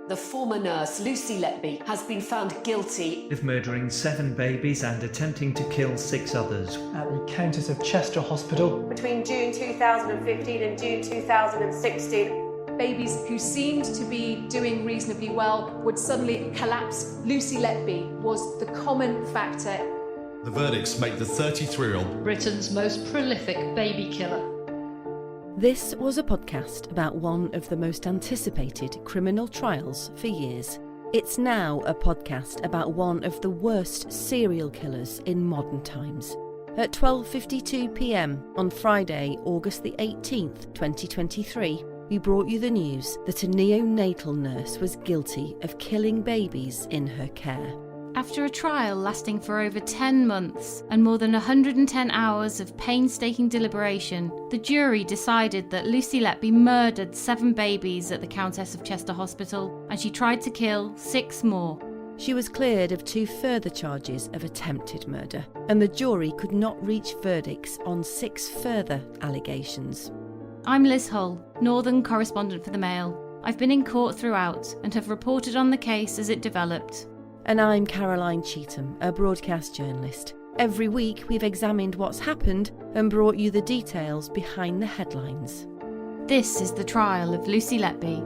The former nurse, Lucy Letby, has been found guilty of murdering 7 babies and attempting to kill 6 others at the Countess of Chester Hospital between June 2015 and June 2016. Babies who seemed to be doing reasonably well would suddenly collapse. Lucy Letby was the common factor. The verdicts make the 33-year-old Britain's most prolific baby killer. This was a podcast about one of the most anticipated criminal trials for years. It's now a podcast about one of the worst serial killers in modern times. At 12:52 p.m. on Friday, August the 18th, 2023, we brought you the news that a neonatal nurse was guilty of killing babies in her care. After a trial lasting for over 10 months and more than 110 hours of painstaking deliberation, the jury decided that Lucy Letby murdered 7 babies at the Countess of Chester Hospital, and she tried to kill 6 more. She was cleared of 2 further charges of attempted murder, and the jury could not reach verdicts on 6 further allegations. I'm Liz Hull, Northern correspondent for the Mail. I've been in court throughout and have reported on the case as it developed. And I'm Caroline Cheetham, a broadcast journalist. Every week we've examined what's happened and brought you the details behind the headlines. This is the trial of Lucy Letby.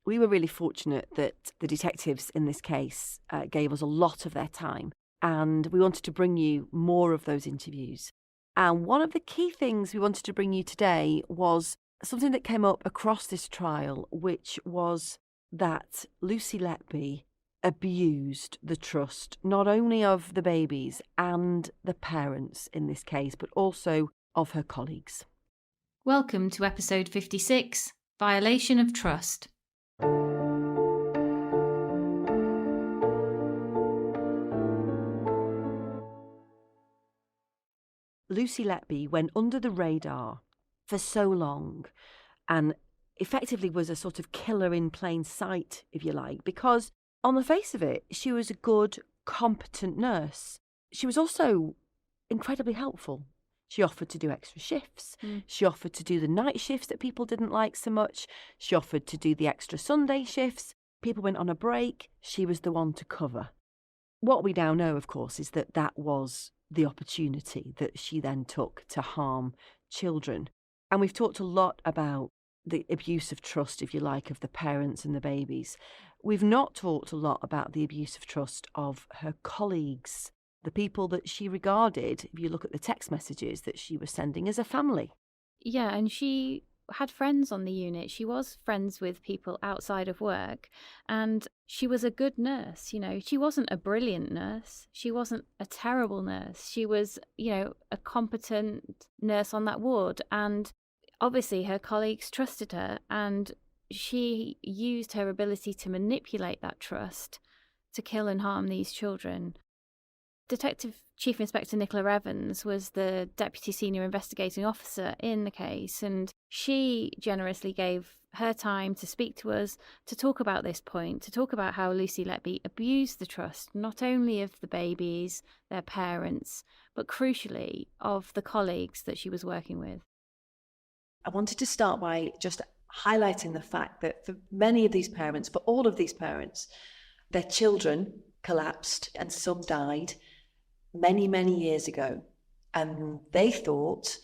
We were really fortunate that the detectives in this case gave us a lot of their time, and we wanted to bring you more of those interviews. And one of the key things we wanted to bring you today was something that came up across this trial, which was that Lucy Letby abused the trust, not only of the babies and the parents in this case, but also of her colleagues. Welcome to episode 56, Violation of Trust. Lucy Letby went under the radar for so long and effectively was a sort of killer in plain sight, if you like, because on the face of it, she was a good, competent nurse. She was also incredibly helpful. She offered to do extra shifts. She offered to do the night shifts that people didn't like so much. She offered to do the extra Sunday shifts. People went on a break. She was the one to cover. What we now know, of course, is that that was the opportunity that she then took to harm children. And we've talked a lot about the abuse of trust, if you like, of the parents and the babies. We've not talked a lot about the abuse of trust of her colleagues, the people that she regarded, if you look at the text messages that she was sending, as a family. Yeah, and she had friends on the unit. She was friends with people outside of work, and she was a good nurse. You know, she wasn't a brilliant nurse. She wasn't a terrible nurse. She was, a competent nurse on that ward, and obviously her colleagues trusted her, and she used her ability to manipulate that trust to kill and harm these children. Detective Chief Inspector Nicola Evans was the Deputy Senior Investigating Officer in the case, and she generously gave her time to speak to us, to talk about this point, to talk about how Lucy Letby abused the trust, not only of the babies, their parents, but crucially of the colleagues that she was working with. I wanted to start by just highlighting the fact that for many of these parents, for all of these parents, their children collapsed and some died many, many years ago. And they thought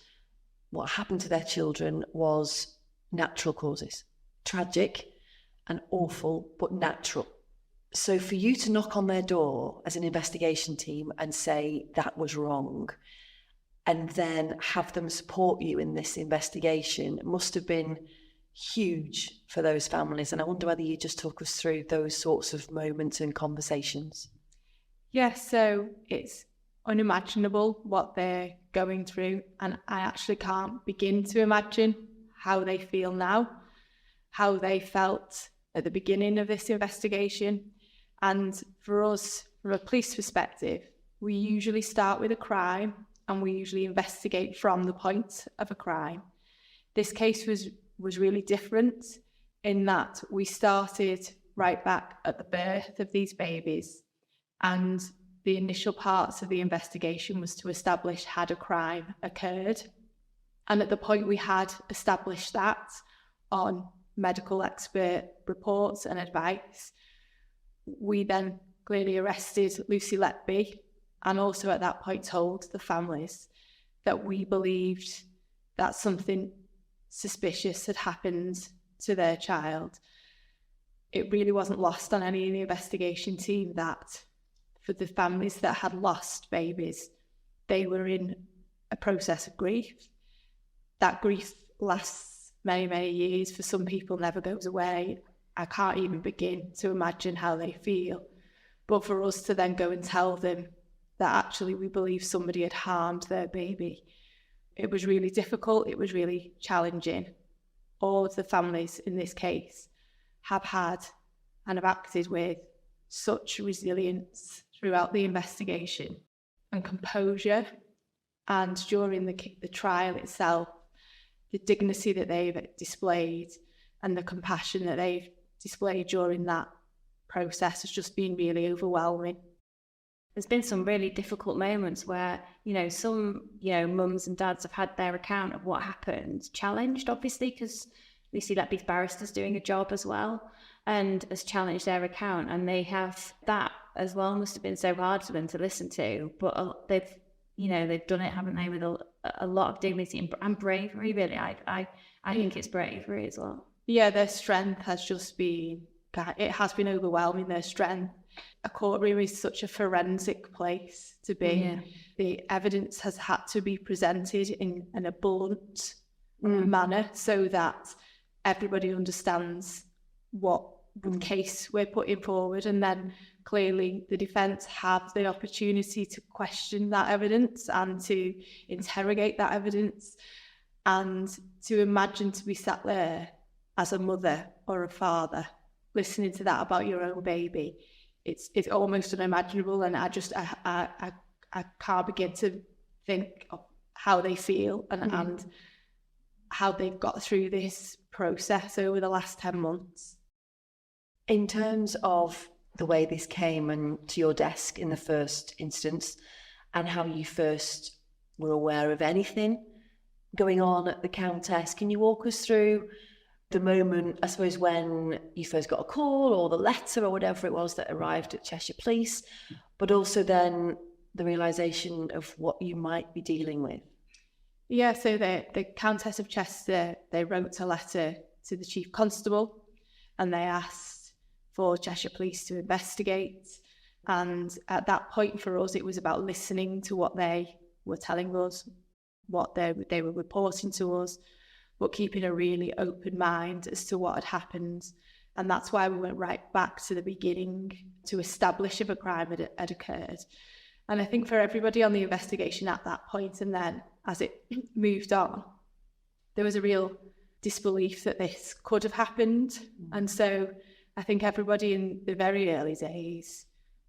what happened to their children was natural causes. Tragic and awful, but natural. So for you to knock on their door as an investigation team and say that was wrong, and then have them support you in this investigation must have been huge for those families. And I wonder whether you just talk us through those sorts of moments and conversations. Yes, so it's unimaginable what they're going through, and I actually can't begin to imagine how they feel now, how they felt at the beginning of this investigation. And for us, from a police perspective, we usually start with a crime and we usually investigate from the point of a crime. This case was really different in that we started right back at the birth of these babies, and the initial parts of the investigation was to establish had a crime occurred. And at the point we had established that, on medical expert reports and advice. We then clearly arrested Lucy Letby, and also at that point told the families that we believed that something suspicious had happened to their child. It really wasn't lost on any of the investigation team that for the families that had lost babies, they were in a process of grief. That grief lasts many, many years. For some people, never goes away. I can't even begin to imagine how they feel. But for us to then go and tell them that actually we believe somebody had harmed their baby, it was really difficult. It was really challenging. All of the families in this case have had and have acted with such resilience throughout the investigation and composure, and during the trial itself, the dignity that they've displayed and the compassion that they've displayed during that process has just been really overwhelming. There's been some really difficult moments where, some, mums and dads have had their account of what happened challenged, obviously, because Lucy Letby's barrister's doing a job as well and has challenged their account, and they have that as well. Must have been so hard for them to listen to, but they've done it, haven't they, with a lot of dignity and bravery, really. I think it's bravery as well. Yeah, their strength has just been, it has been overwhelming, their strength. A courtroom is such a forensic place to be. Yeah. The evidence has had to be presented in a blunt manner so that everybody understands what case we're putting forward, and then clearly the defence have the opportunity to question that evidence and to interrogate that evidence, and to imagine to be sat there as a mother or a father listening to that about your own baby. It's almost unimaginable, and I can't begin to think of how they feel and how they've got through this process over the last 10 months. In terms of the way this came and to your desk in the first instance, and how you first were aware of anything going on at the Countess, can you walk us through the moment, I suppose, when you first got a call or the letter or whatever it was that arrived at Cheshire Police, but also then the realisation of what you might be dealing with? Yeah, so the Countess of Chester, they wrote a letter to the Chief Constable, and they asked for Cheshire Police to investigate. And at that point for us, it was about listening to what they were telling us, what they were reporting to us, but keeping a really open mind as to what had happened. And that's why we went right back to the beginning to establish if a crime had occurred. And I think for everybody on the investigation at that point, and then as it moved on, there was a real disbelief that this could have happened. And so I think everybody in the very early days,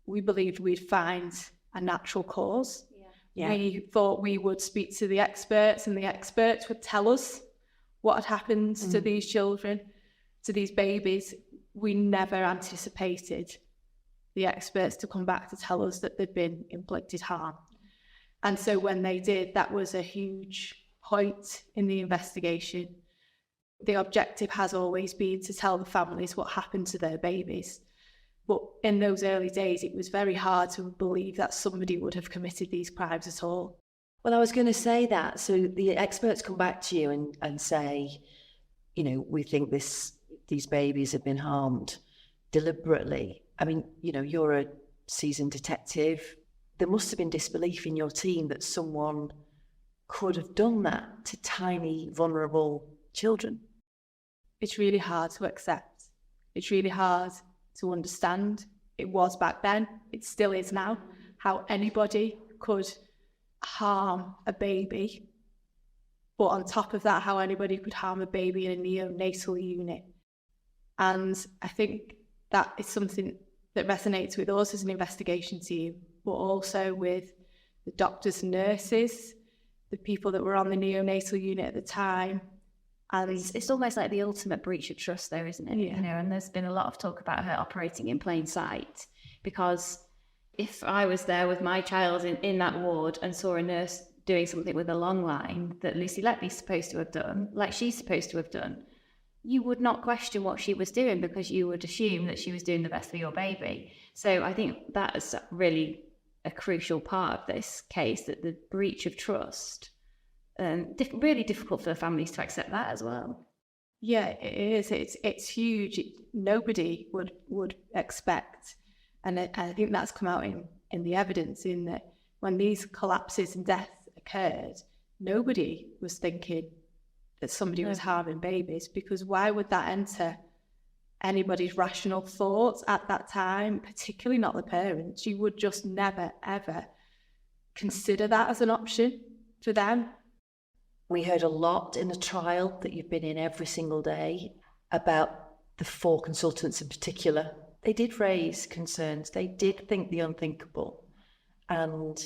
we believed we'd find a natural cause. Yeah. We thought we would speak to the experts, and the experts would tell us what had happened to these children, to these babies. We never anticipated the experts to come back to tell us that there'd been inflicted harm. And so when they did, that was a huge point in the investigation. The objective has always been to tell the families what happened to their babies. But in those early days, it was very hard to believe that somebody would have committed these crimes at all. Well, I was going to say that. So the experts come back to you and say, we think these babies have been harmed deliberately. I mean, you're a seasoned detective. There must have been disbelief in your team that someone could have done that to tiny, vulnerable children. It's really hard to accept. It's really hard to understand. It was back then, it still is now, how anybody could harm a baby. But on top of that, how anybody could harm a baby in a neonatal unit. And I think that is something that resonates with us as an investigation team, but also with the doctors and nurses, the people that were on the neonatal unit at the time. And it's almost like the ultimate breach of trust, though, isn't it? Yeah. And there's been a lot of talk about her operating in plain sight, because if I was there with my child in that ward and saw a nurse doing something with a long line that Lucy Letby's supposed to have done, like she's supposed to have done, you would not question what she was doing because you would assume that she was doing the best for your baby. So I think that is really a crucial part of this case, that the breach of trust, really difficult for the families to accept that as well. Yeah, it is. It's huge. Nobody would expect, and I think that's come out in the evidence, in that when these collapses and deaths occurred, nobody was thinking that somebody was harming babies, because why would that enter anybody's rational thoughts at that time, particularly not the parents? You would just never, ever consider that as an option for them. We heard a lot in the trial that you've been in every single day about the 4 consultants in particular. They did raise concerns. They did think the unthinkable. And,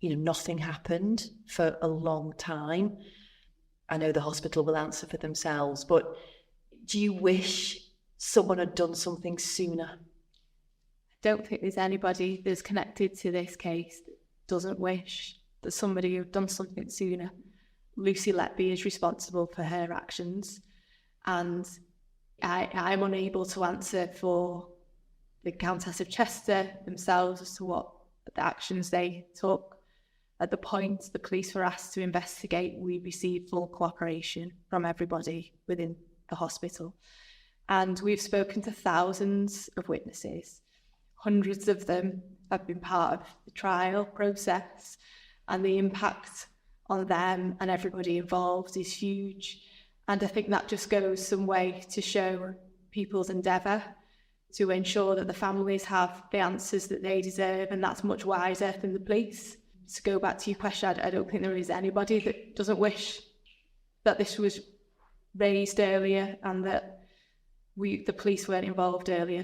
nothing happened for a long time. I know the hospital will answer for themselves, but do you wish someone had done something sooner? I don't think there's anybody that's connected to this case that doesn't wish that somebody had done something sooner. Lucy Letby is responsible for her actions, and I'm unable to answer for the Countess of Chester themselves as to what the actions they took. At the point the police were asked to investigate, we received full cooperation from everybody within the hospital. And we've spoken to thousands of witnesses. Hundreds of them have been part of the trial process, and the impact on them and everybody involved is huge. And I think that just goes some way to show people's endeavour to ensure that the families have the answers that they deserve, and that's much wiser than the police. To go back to your question, I don't think there is anybody that doesn't wish that this was raised earlier and that the police weren't involved earlier.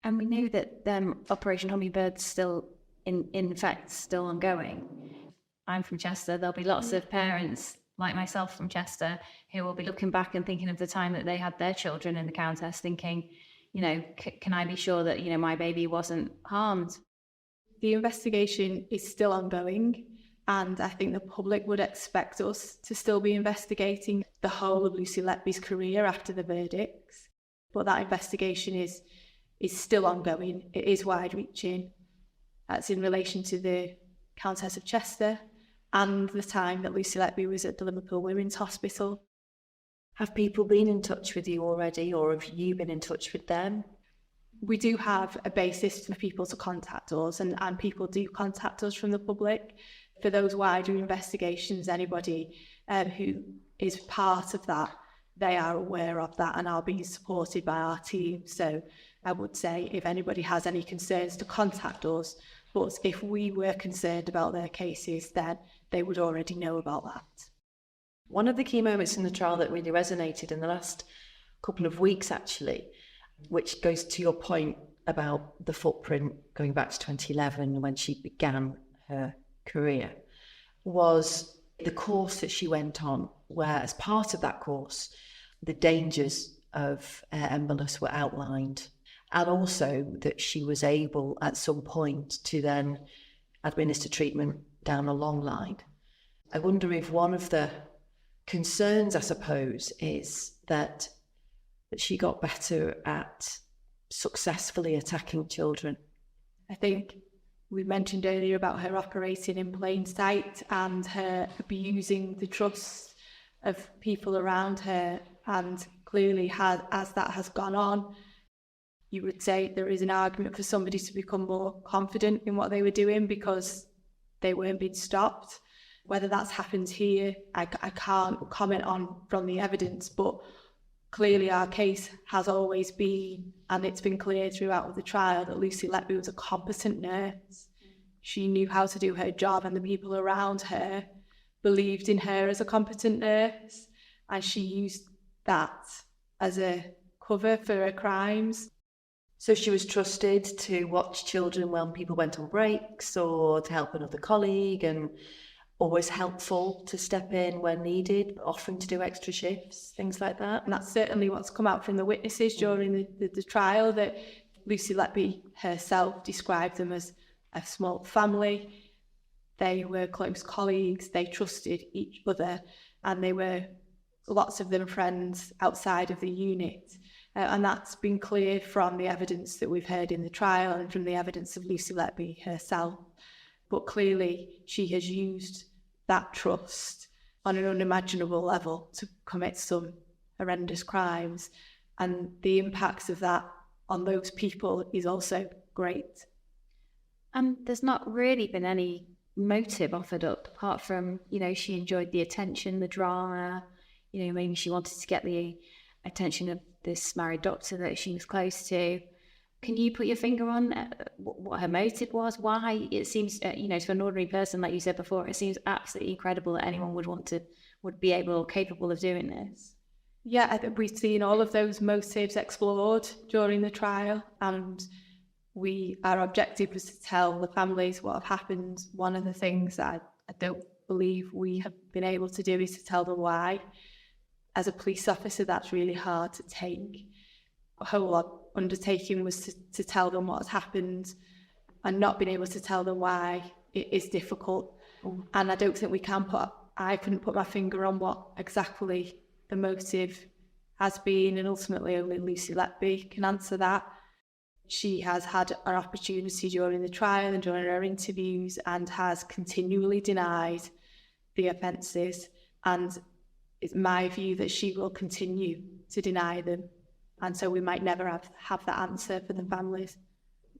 And we know that Operation Hummingbird's still, in fact, still ongoing. I'm from Chester. There'll be lots of parents like myself from Chester who will be looking back and thinking of the time that they had their children in the Countess, thinking, can I be sure that, my baby wasn't harmed? The investigation is still ongoing, and I think the public would expect us to still be investigating the whole of Lucy Letby's career after the verdicts. But that investigation is still ongoing. It is wide-reaching. That's in relation to the Countess of Chester and the time that Lucy Letby was at the Liverpool Women's Hospital. Have people been in touch with you already, or have you been in touch with them? We do have a basis for people to contact us, and people do contact us from the public for those wider investigations. Anybody who is part of that, they are aware of that and are being supported by our team. So I would say if anybody has any concerns to contact us, but if we were concerned about their cases, then they would already know about that. One of the key moments in the trial that really resonated in the last couple of weeks, actually, which goes to your point about the footprint going back to 2011 when she began her career, was the course that she went on, where as part of that course, the dangers of embolus were outlined, and also that she was able at some point to then administer treatment down a long line. I wonder if one of the concerns, I suppose, is that she got better at successfully attacking children. I think we mentioned earlier about her operating in plain sight and her abusing the trust of people around her, and clearly as that has gone on, you would say there is an argument for somebody to become more confident in what they were doing because they weren't being stopped. Whether that's happened here, I can't comment on from the evidence, but clearly our case has always been, and it's been clear throughout the trial, that Lucy Letby was a competent nurse. She knew how to do her job, and the people around her believed in her as a competent nurse, and she used that as a cover for her crimes. So she was trusted to watch children when people went on breaks or to help another colleague, and always helpful to step in when needed, offering to do extra shifts, things like that. And that's certainly what's come out from the witnesses during the trial, that Lucy Letby herself described them as a small family. They were close colleagues, they trusted each other, and they were lots of them friends outside of the unit. And that's been clear from the evidence that we've heard in the trial and from the evidence of Lucy Letby herself. But clearly she has used that trust on an unimaginable level to commit some horrendous crimes. And the impacts of that on those people is also great. And there's not really been any motive offered up apart from, she enjoyed the attention, the drama, maybe she wanted to get the attention of this married doctor that she was close to. Can you put your finger on what her motive was? Why it seems, to an ordinary person, like you said before, it seems absolutely incredible that anyone would be able or capable of doing this. Yeah, I think we've seen all of those motives explored during the trial, and our objective was to tell the families what have happened. One of the things that I don't believe we have been able to do is to tell them why. As a police officer, that's really hard to take. The whole undertaking was to tell them what has happened, and not being able to tell them why it is difficult. And I don't think I couldn't put my finger on what exactly the motive has been, and ultimately only Lucy Letby can answer that. She has had an opportunity during the trial and during her interviews and has continually denied the offences, and it's my view that she will continue to deny them, and so we might never have that answer for the families.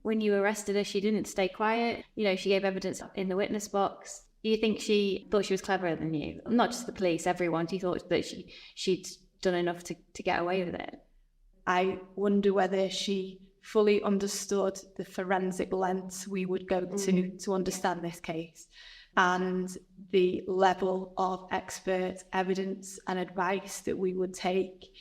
When you arrested her, she didn't stay quiet. She gave evidence in the witness box. Do you think she thought she was cleverer than you? Not just the police, everyone. Do you thought that she'd done enough to get away with it? I wonder whether she fully understood the forensic lengths we would go to understand this case, and the level of expert evidence and advice that we would take.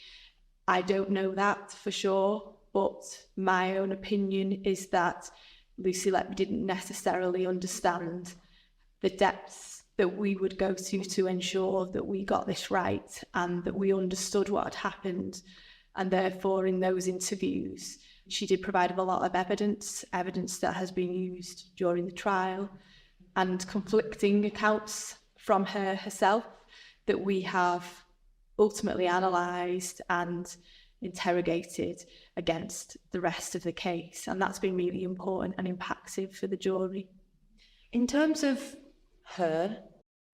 I don't know that for sure, but my own opinion is that Lucy Letby didn't necessarily understand the depths that we would go to ensure that we got this right and that we understood what had happened. And therefore, in those interviews, she did provide a lot of evidence that has been used during the trial, and conflicting accounts from her herself that we have ultimately analysed and interrogated against the rest of the case. And that's been really important and impactful for the jury. In terms of her,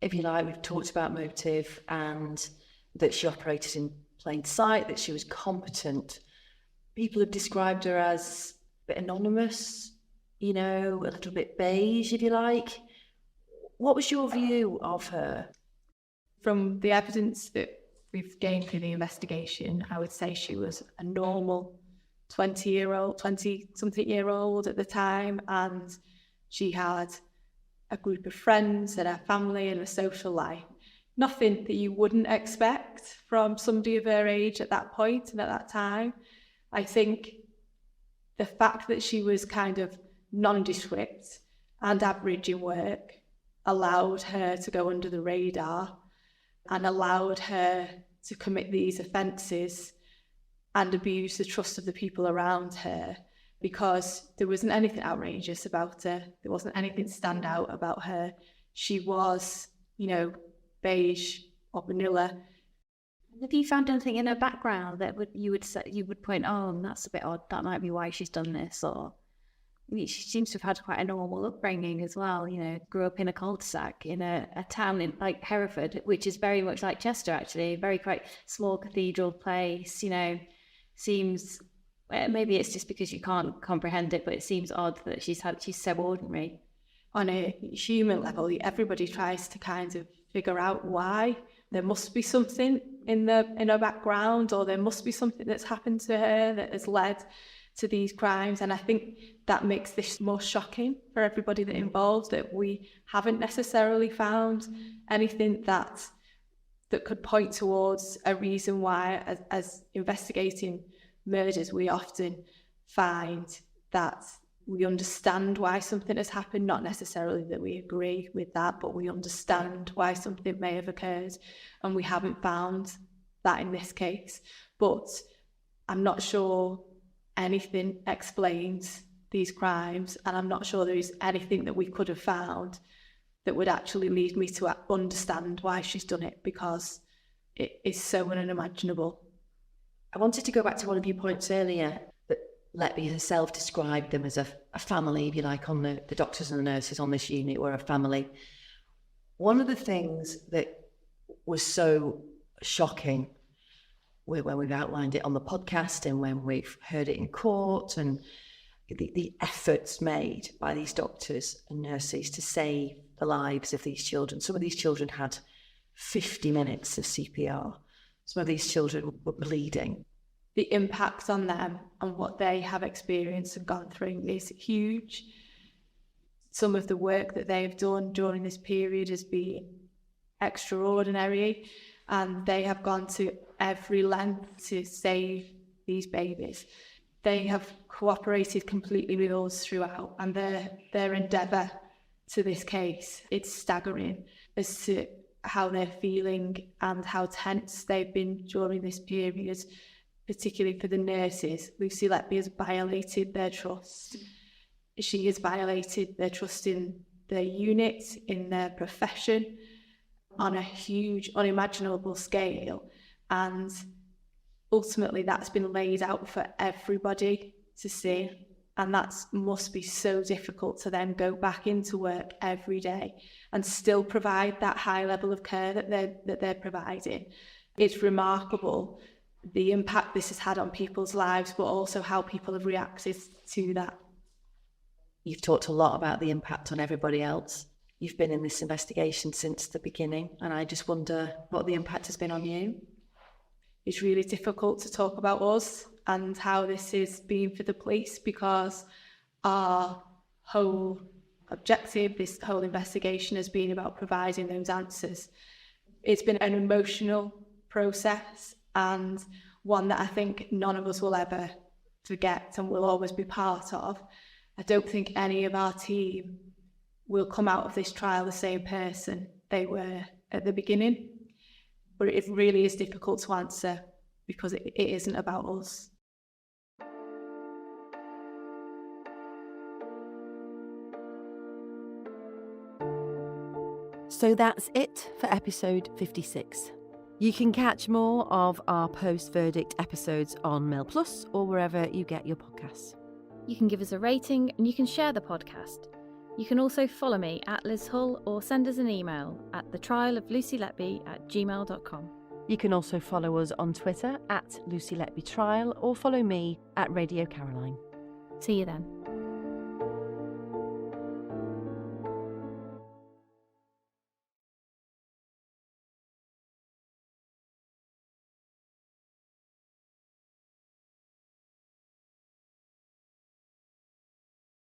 if you like, we've talked about motive and that she operated in plain sight, that she was competent. People have described her as a bit anonymous, a little bit beige, if you like. What was your view of her? From the evidence that we've gained through the investigation, I would say she was a normal 20-something year old at the time, and she had a group of friends and a family and a social life. Nothing that you wouldn't expect from somebody of her age at that point and at that time. I think the fact that she was kind of nondescript and average in work allowed her to go under the radar and allowed her to commit these offences and abuse the trust of the people around her, because there wasn't anything outrageous about her. There wasn't anything stand out about her. She was, beige or vanilla. Have you found anything in her background that you would point, that's a bit odd, that might be why she's done this? Or she seems to have had quite a normal upbringing as well. Grew up in a cul-de-sac in a town in like Hereford, which is very much like Chester, actually, very quite small cathedral place. Seems maybe it's just because you can't comprehend it, but it seems odd that she's so ordinary. On a human level, everybody tries to kind of figure out why. There must be something in her background, or there must be something that's happened to her that has led to these crimes. And I think that makes this more shocking for everybody that involved, that we haven't necessarily found anything that could point towards a reason why, as investigating murders, we often find that we understand why something has happened, not necessarily that we agree with that, but we understand why something may have occurred, and we haven't found that in this case. But I'm not sure anything explains these crimes, and I'm not sure there is anything that we could have found that would actually lead me to understand why she's done it, because it is so unimaginable. I wanted to go back to one of your points earlier, that Letby herself described them as a family, if you like, on the doctors and the nurses on this unit were a family. One of the things that was so shocking when we've outlined it on the podcast and when we've heard it in court, and the efforts made by these doctors and nurses to save the lives of these children. Some of these children had 50 minutes of CPR. Some of these children were bleeding. The impact on them and what they have experienced and gone through is huge. Some of the work that they've done during this period has been extraordinary, and they have gone to every length to save these babies. They have cooperated completely with us throughout, and their endeavour to this case, it's staggering as to how they're feeling and how tense they've been during this period, particularly for the nurses. Lucy Letby has violated their trust. She has violated their trust in their unit, in their profession, on a huge, unimaginable scale. And ultimately, that's been laid out for everybody to see. And that must be so difficult to then go back into work every day and still provide that high level of care that they're providing. It's remarkable the impact this has had on people's lives, but also how people have reacted to that. You've talked a lot about the impact on everybody else. You've been in this investigation since the beginning, and I just wonder what the impact has been on you. It's really difficult to talk about us and how this has been for the police, because our whole objective, this whole investigation, has been about providing those answers. It's been an emotional process, and one that I think none of us will ever forget and will always be part of. I don't think any of our team will come out of this trial the same person they were at the beginning. But it really is difficult to answer because it isn't about us. So that's it for episode 56. You can catch more of our post-verdict episodes on Mail Plus or wherever you get your podcasts. You can give us a rating and you can share the podcast. You can also follow me at Liz Hull or send us an email at thetrialoflucyletby@gmail.com. You can also follow us on Twitter at Lucy Letby Trial or follow me at Radio Caroline. See you then.